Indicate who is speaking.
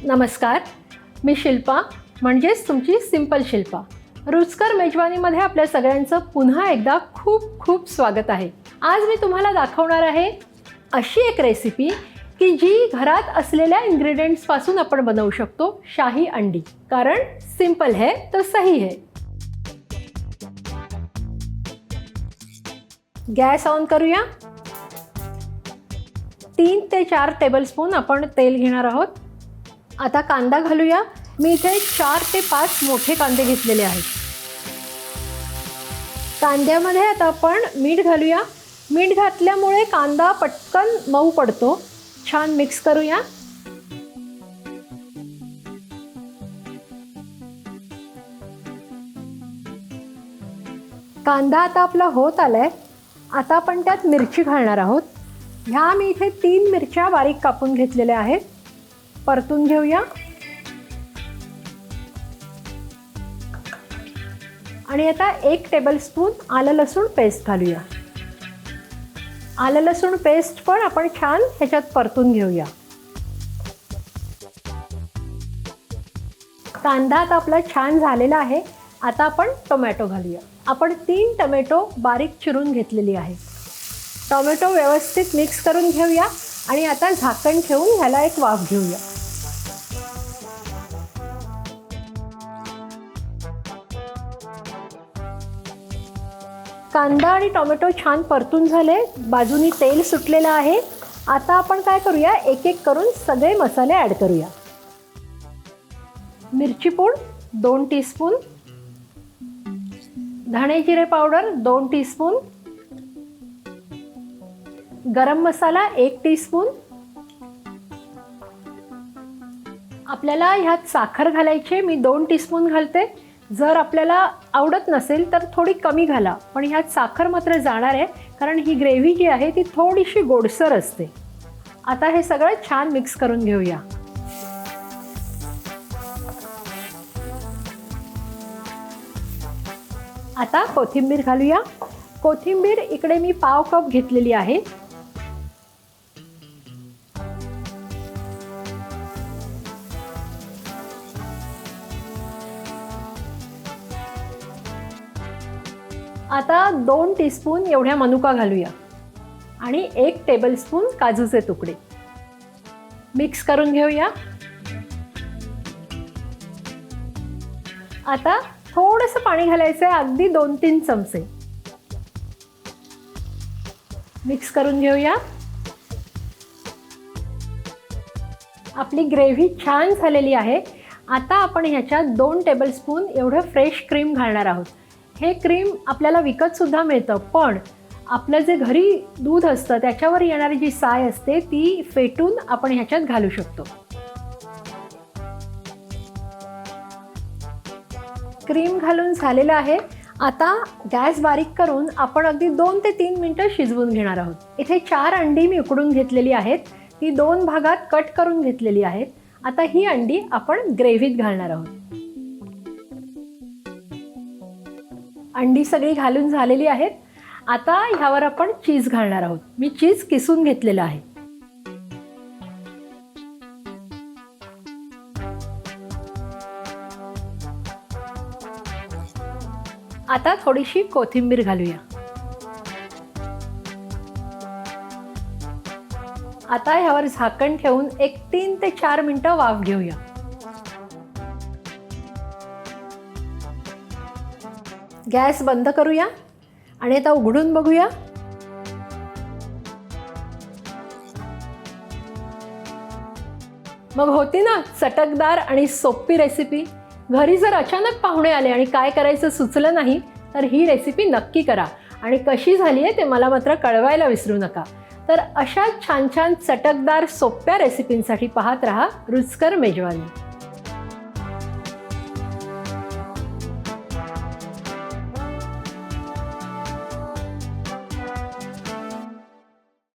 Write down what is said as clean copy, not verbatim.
Speaker 1: नमस्कार, मी शिल्पा, म्हणजेच तुमची सिंपल शिल्पा. रुचकर मेजवानीमध्ये आपल्या सगळ्यांचं पुन्हा एकदा खूप खूप स्वागत आहे. आज मी तुम्हाला दाखवणार आहे अशी एक रेसिपी की जी घरात असलेल्या इन्ग्रेडियंट्सपासून आपण बनवू शकतो, शाही अंडी. कारण सिंपल है तो सही है. गॅस ऑन करूया. 3 ते 4 टेबलस्पून आपण तेल घेणार आहोत. आता कांदा घालूया. मी इथे 4 ते 5 मोठे कांदे घेतलेले आहेत. कांद्यामध्ये आता आपण मीठ घालूया. मीठ घातल्यामुळे कांदा पटकन मऊ पडतो. छान मिक्स करूया. कांदा आता आपला होत आलाय. आता आपण त्यात मिरची घालणार आहोत. ह्या मी इथे 3 मिरच्या बारीक कापून घेतलेल्या आहेत. परतून घेऊया. आणि आता 1 टेबलस्पून आलं लसूण पेस्ट घालूया. आलं लसूण पेस्ट पण आपण छान ह्याच्यात परतून घेऊया. कांदा आता आपला छान झालेला आहे. आता आपण टोमॅटो घालूया. आपण 3 टोमॅटो बारीक चिरून घेतलेली आहे. टोमॅटो व्यवस्थित मिक्स करून घेऊया आणि आता झाकण ठेवून ह्याला एक वाफ घेऊया. कांदा आणि टोमॅटो छान परतून झाले. बाजूनी तेल सुटलेलं आहे. आता आपण काय करूया, एक एक करून सगळे मसाले ॲड करूया. मिरची पूड 2 टीस्पून, धणे जिरे पावडर 2 टीस्पून, गरम मसाला 1 टीस्पून. आपल्याला ह्यात साखर घालायची. मी 2 टीस्पून घालते. जर आपल्याला आवडत नसेल तर थोडी कमी घाला, पण ह्यात साखर मात्र जाणार आहे, कारण ही ग्रेव्ही जी आहे ती थोडीशी गोडसर असते. आता हे सगळं छान मिक्स करून घेऊया. आता कोथिंबीर घालूया. कोथिंबीर इकडे मी पाव कप घेतलेली आहे. आता 2 टीस्पून एवढ्या मनुका घालूया आणि 1 टेबलस्पून काजूचे तुकडे. मिक्स करून घेऊया. आता थोडंसं पाणी घालायचं आहे, अगदी 2-3 चमचे. मिक्स करून घेऊया. आपली ग्रेव्ही छान झालेली आहे. आता आपण ह्याच्यात 2 टेबलस्पून एवढं फ्रेश क्रीम घालणार आहोत. हे क्रीम आपल्याला विकतसुद्धा मिळतं, पण आपलं जे घरी दूध असतं त्याच्यावर येणारी जी साय असते ती फेटून आपण ह्याच्यात घालू शकतो. क्रीम घालून झालेलं आहे. आता गॅस बारीक करून आपण अगदी 2 ते 3 मिनटं शिजवून घेणार आहोत. इथे 4 अंडी मी उकडून घेतलेली आहेत. ती 2 भागात कट करून घेतलेली आहेत. आता ही अंडी आपण ग्रेव्हीत घालणार आहोत. अंडी सगळी घालून झालेली आहेत. आता ह्यावर आपण चीज घालणार आहोत. मी चीज किसून घेतलेलं आहे. आता थोडीशी कोथिंबीर घालूया. आता ह्यावर झाकण ठेवून एक 3 ते 4 मिनिटं वाफ घेऊया. गॅस बंद करूया आणि आता उघडून बघूया. मग होती ना चटकदार आणि सोपी रेसिपी. घरी जर अचानक पाहुणे आले आणि काय करायचं सुचलं नाही तर ही रेसिपी नक्की करा आणि कशी झाली आहे ते मला मात्र कळवायला विसरू नका. तर अशा छान छान चटकदार सोप्या रेसिपींसाठी पाहत रहा रुचकर मेजवानी.